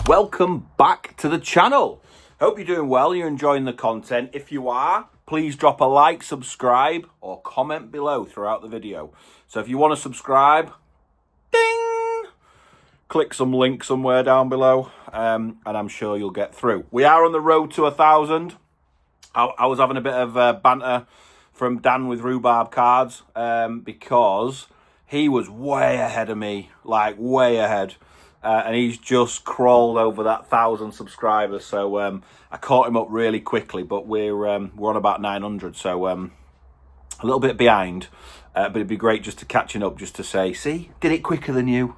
welcome back to the channel. Hope you're doing well, you're enjoying the content. If you are, please drop a like, subscribe, or comment below throughout the video. So if you want to subscribe, ding, click some link somewhere down below, and I'm sure you'll get through. We are on the road to 1,000. I was having a bit of banter from Dan with Rhubarb Cards because he was way ahead of me, like way ahead. And he's just crawled over that 1,000 subscribers. So I caught him up really quickly, but we're on about 900. So a little bit behind, but it'd be great just to catching up, just to say, see, did it quicker than you?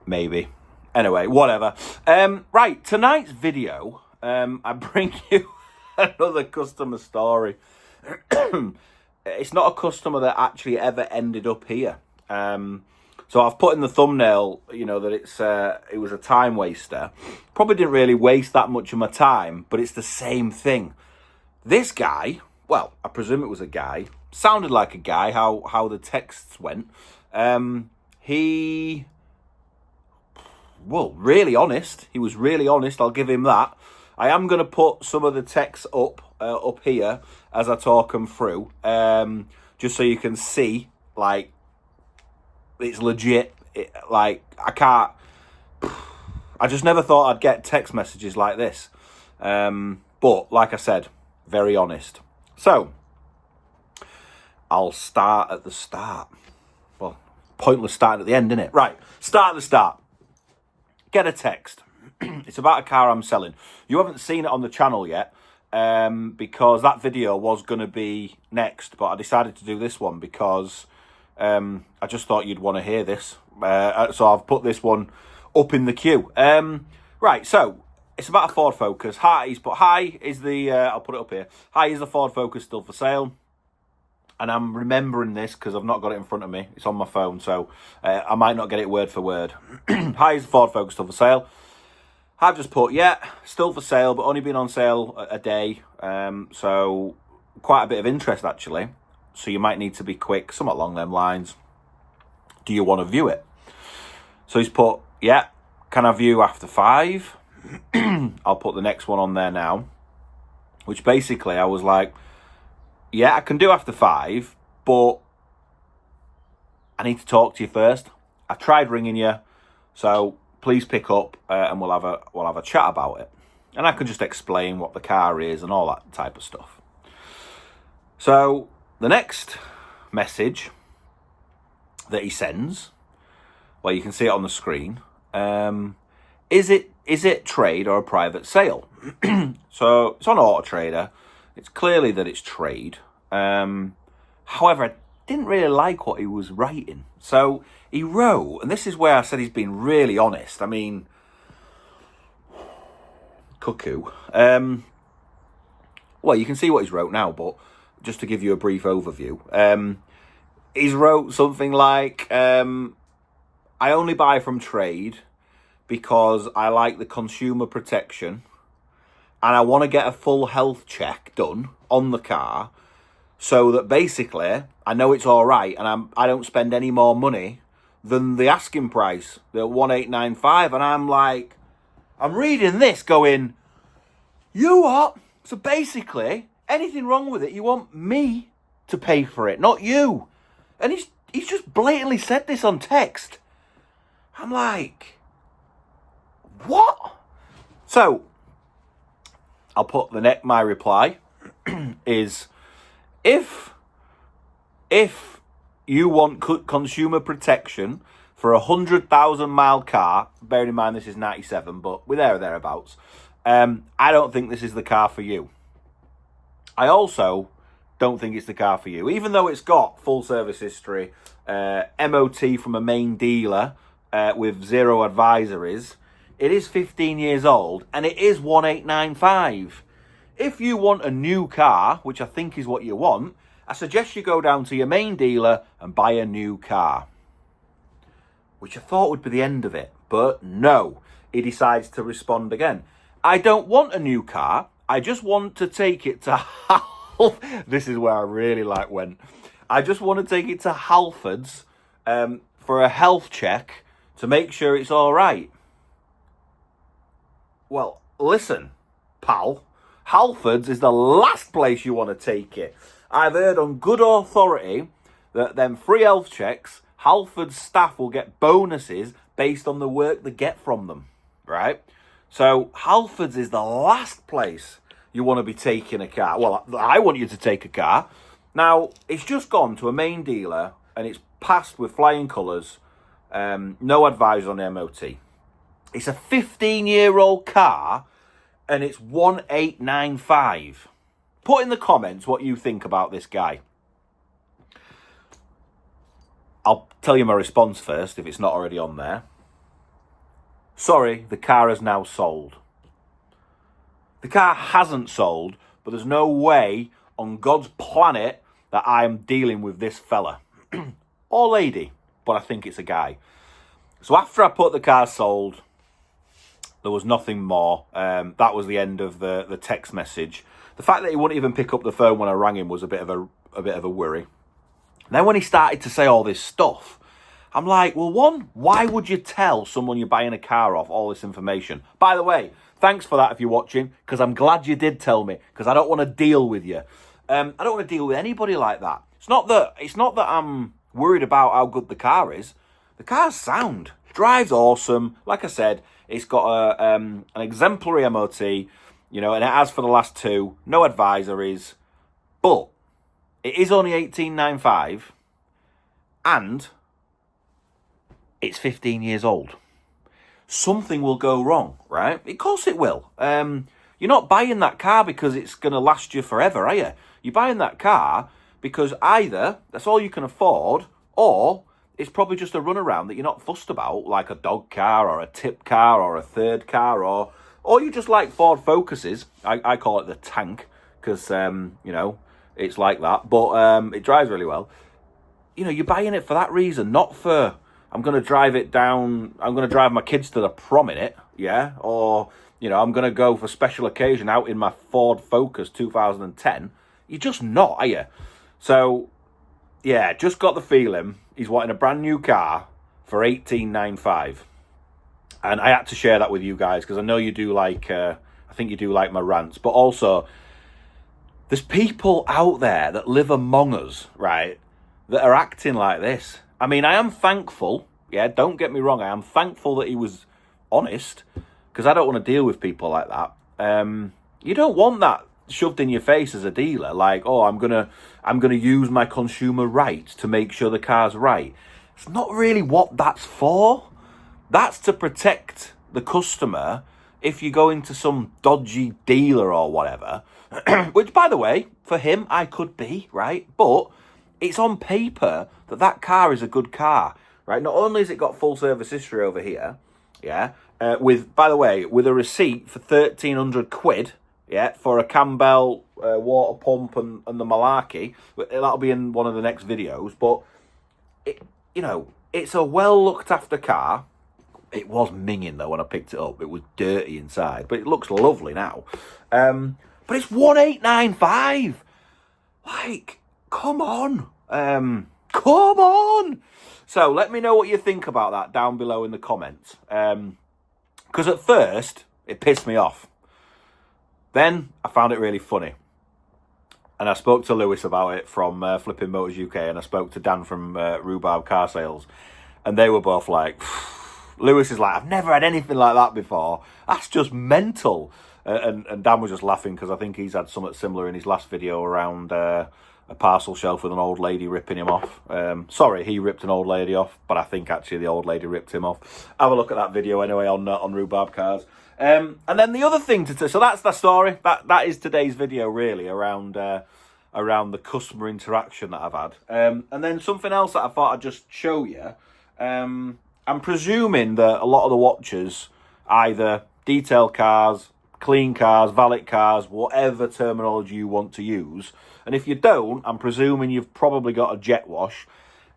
Maybe. Anyway, whatever. Right, tonight's video, I bring you another customer story. It's not a customer that actually ever ended up here. So I've put in the thumbnail, you know, that it was a time waster. Probably didn't really waste that much of my time, but it's the same thing. This guy, well, I presume it was a guy, sounded like a guy, how the texts went. He, well, really honest. He was really honest, I'll give him that. I am going to put some of the texts up here as I talk them through, just so you can see, like, it's legit. I just never thought I'd get text messages like this. But like I said, very honest. So I'll start at the start. Well, pointless starting at the end, isn't it? Right, start at the start. Get a text. It's about a car I'm selling. You haven't seen it on the channel yet, because that video was going to be next, but I decided to do this one because I just thought you'd want to hear this. So I've put this one up in the queue. Right, so it's about a Ford Focus. Hi is the, I'll put it up here. Hi, is the Ford Focus still for sale? And I'm remembering this because I've not got it in front of me. It's on my phone, so I might not get it word for word. Hi, is the Ford Focus still for sale? I've just put, yeah, still for sale, but only been on sale a day. So quite a bit of interest, actually. So you might need to be quick, somewhat along them lines. Do you want to view it? So he's put, yeah, can I view after 5? I'll put the next one on there now. Which basically I was like, yeah, I can do after 5, but I need to talk to you first. I tried ringing you, so please pick up and we'll have a chat about it. And I can just explain what the car is and all that type of stuff. So the next message that he sends, well, you can see it on the screen. Is it trade or a private sale? So it's on Auto Trader. It's clearly that it's trade. However, I didn't really like what he was writing. So he wrote, and this is where I said he's been really honest. I mean, cuckoo. Well, you can see what he's wrote now, but just to give you a brief overview, he's wrote something like, I only buy from trade because I like the consumer protection and I want to get a full health check done on the car so that basically I know it's all right and I don't spend any more money than the asking price, the 1895. And I'm like, I'm reading this going, you what? So basically, anything wrong with it, you want me to pay for it, not you. And he's just blatantly said this on text. I'm like, what? So I'll put my reply is, if you want consumer protection for 100,000 mile car, bearing in mind this is 97, but we're there or thereabouts, I don't think this is the car for you. I also don't think it's the car for you, even though it's got full service history, MOT from a main dealer with 0 advisories. It is 15 years old and it is 1895. If you want a new car, which I think is what you want, I suggest you go down to your main dealer and buy a new car. Which I thought would be the end of it, but no, he decides to respond again. I don't want a new car. I just want to take it to This is where I really went. I just want to take it to Halfords for a health check to make sure it's all right. well, listen, pal, Halfords is the last place you want to take it. I've heard on good authority that them free health checks, Halfords staff will get bonuses based on the work they get from them, right? So Halfords is the last place you want to be taking a car. Well, I want you to take a car. Now, it's just gone to a main dealer and it's passed with flying colours, no advisor on MOT. It's a 15-year-old car and it's 1895. Put in the comments what you think about this guy. I'll tell you my response first if it's not already on there. Sorry, the car has now sold. The car hasn't sold, but there's no way on God's planet that I am dealing with this fella. Or lady, but I think it's a guy. So after I put the car sold, there was nothing more. That was the end of the text message. The fact that he wouldn't even pick up the phone when I rang him was a bit of a worry. And then when he started to say all this stuff, I'm like, well, one, why would you tell someone you're buying a car off all this information? By the way, thanks for that if you're watching, because I'm glad you did tell me, because I don't want to deal with you. I don't want to deal with anybody like that. It's not that I'm worried about how good the car is. The car's sound. Drives awesome. Like I said, it's got an exemplary MOT, you know, and it has for the last 2. No advisories. But it is only 1895 and it's 15 years old. Something will go wrong, right? Of course it will. You're not buying that car because it's going to last you forever, are you? You're buying that car because either that's all you can afford, or it's probably just a runaround that you're not fussed about, like a dog car or a tip car or a third car, or you just like Ford Focuses. I call it the tank because, you know, it's like that. But it drives really well. You know, you're buying it for that reason, not for, I'm going to drive it down, I'm going to drive my kids to the prom in it, yeah? Or, you know, I'm going to go for special occasion out in my Ford Focus 2010. You're just not, are you? So, yeah, just got the feeling he's wanting a brand new car for $18,950. And I had to share that with you guys because I know you do like, I think you do like my rants. But also, there's people out there that live among us, right, that are acting like this. I mean, I am thankful, yeah, don't get me wrong, I am thankful that he was honest, because I don't want to deal with people like that. You don't want that shoved in your face as a dealer, like, oh, I'm gonna use my consumer rights to make sure the car's right. It's not really what that's for. That's to protect the customer if you go into some dodgy dealer or whatever, which, by the way, for him, I could be, right? But it's on paper that car is a good car, right? Not only has it got full service history over here, yeah, with, by the way, with a receipt for 1,300 quid, yeah, for a Campbell water pump and the malarkey. That'll be in one of the next videos. But, you know, it's a well looked after car. It was minging though when I picked it up. It was dirty inside, but it looks lovely now. But it's 1895. Like, come on. Come on. So let me know what you think about that down below in the comments. Because at first, it pissed me off. Then I found it really funny. And I spoke to Lewis about it from Flipping Motors UK, and I spoke to Dan from Rhubarb Car Sales. And they were both like, Lewis is like, I've never had anything like that before. That's just mental. And Dan was just laughing because I think he's had something similar in his last video around a parcel shelf with an old lady ripping him off. Sorry, he ripped an old lady off, but I think actually the old lady ripped him off. Have a look at that video anyway on Rhubarb Cars. And then the other thing so that's the story. That is today's video really around the customer interaction that I've had. And then something else that I thought I'd just show you. I'm presuming that a lot of the watchers either detail cars, clean cars, valet cars, whatever terminology you want to use. And if you don't, I'm presuming you've probably got a jet wash,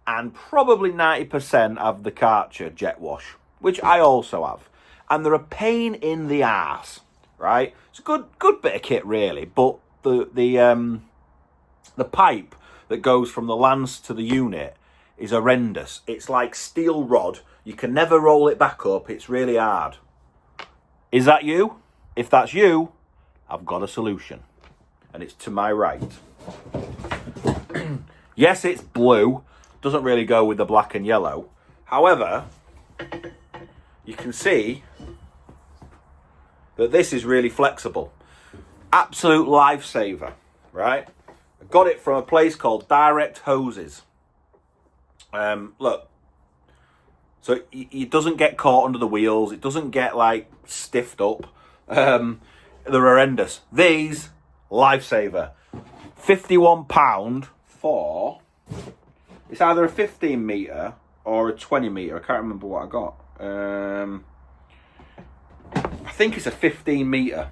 and probably 90% have the Karcher jet wash, which I also have. And they're a pain in the arse, right? It's a good bit of kit, really, but the pipe that goes from the lance to the unit is horrendous. It's like steel rod. You can never roll it back up. It's really hard. Is that you? if that's you, I've got a solution. And it's to my right. Yes, it's blue. Doesn't really go with the black and yellow. However, you can see that this is really flexible. Absolute lifesaver, right? I got it from a place called Direct Hoses. Look, so it doesn't get caught under the wheels. It doesn't get like stiffed up. They're horrendous. These, lifesaver. £51 for, it's either a 15 metre or a 20 metre. I can't remember what I got. I think it's a 15 metre,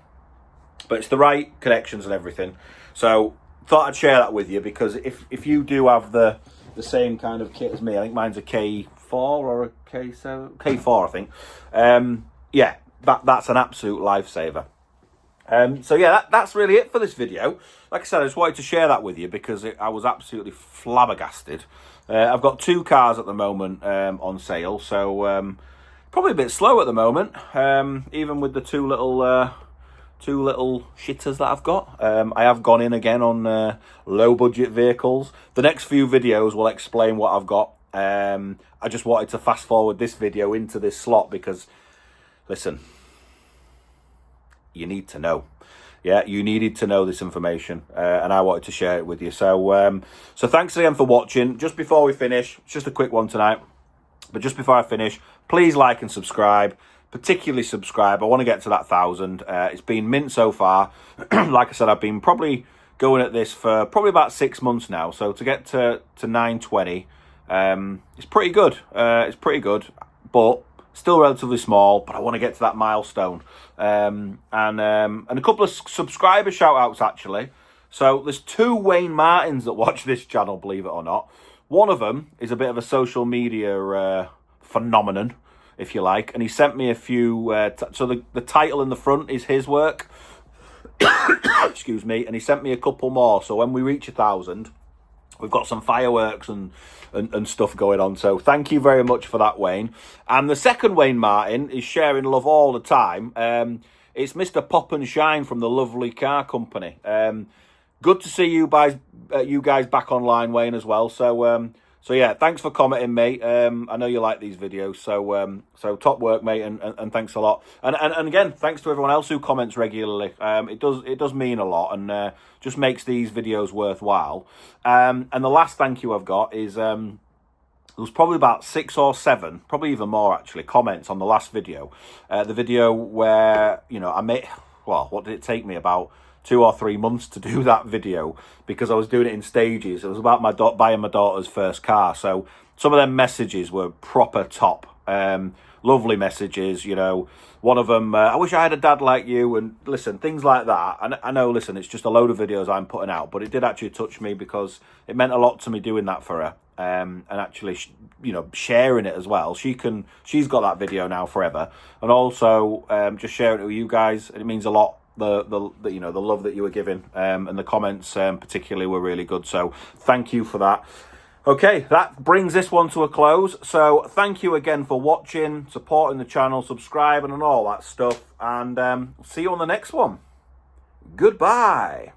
but it's the right connections and everything. So thought I'd share that with you, because if you do have the same kind of kit as me, I think mine's a K4 or a K7, K4 I think. Yeah, that's an absolute lifesaver. So yeah, that's really it for this video. Like I said, I just wanted to share that with you because I was absolutely flabbergasted. I've got 2 cars at the moment on sale, so probably a bit slow at the moment, even with the two little shitters that I've got. I have gone in again on low budget vehicles. The next few videos will explain what I've got. I just wanted to fast forward this video into this slot because, listen, you need to know. Yeah, you needed to know this information, and I wanted to share it with you. So thanks again for watching. Just before we finish, it's just a quick one tonight, but just before I finish, please like and subscribe. Particularly subscribe. I want to get to that 1,000. It's been mint so far. Like I said, I've been probably going at this for probably about 6 months now. So to get to 920, it's pretty good. It's pretty good, but still relatively small. But I want to get to that milestone. And a couple of subscriber shout outs actually. So there's 2 Wayne Martins that watch this channel, believe it or not. One of them is a bit of a social media phenomenon, if you like, and he sent me a few, so the title in the front is his work. Excuse me. And he sent me a couple more, so when we reach 1,000, we've got some fireworks and stuff going on. So thank you very much for that, Wayne. And the second Wayne Martin is sharing love all the time. It's Mr. Pop and Shine from the Lovely Car Company. Good to see you guys back online, Wayne, as well. So yeah, thanks for commenting, mate. I know you like these videos, so top work, mate, and thanks a lot. And again, thanks to everyone else who comments regularly. It does mean a lot, and just makes these videos worthwhile. And the last thank you I've got is there was probably about 6 or 7, probably even more actually, comments on the last video. The video where, you know, I made, well, what did it take me, about 2 or 3 months to do that video, because I was doing it in stages. It was about buying my daughter's first car. So some of them messages were proper top. Lovely messages, you know. One of them, I wish I had a dad like you, and listen, things like that. And I know, listen, it's just a load of videos I'm putting out, but it did actually touch me because it meant a lot to me doing that for her. And actually, you know, sharing it as well. She's got that video now forever. And also just sharing it with you guys. It means a lot. The you know, the love that you were giving, and the comments particularly were really good, so thank you for that. Okay, that brings this one to a close. So thank you again for watching, supporting the channel, subscribing and all that stuff, and see you on the next one. Goodbye.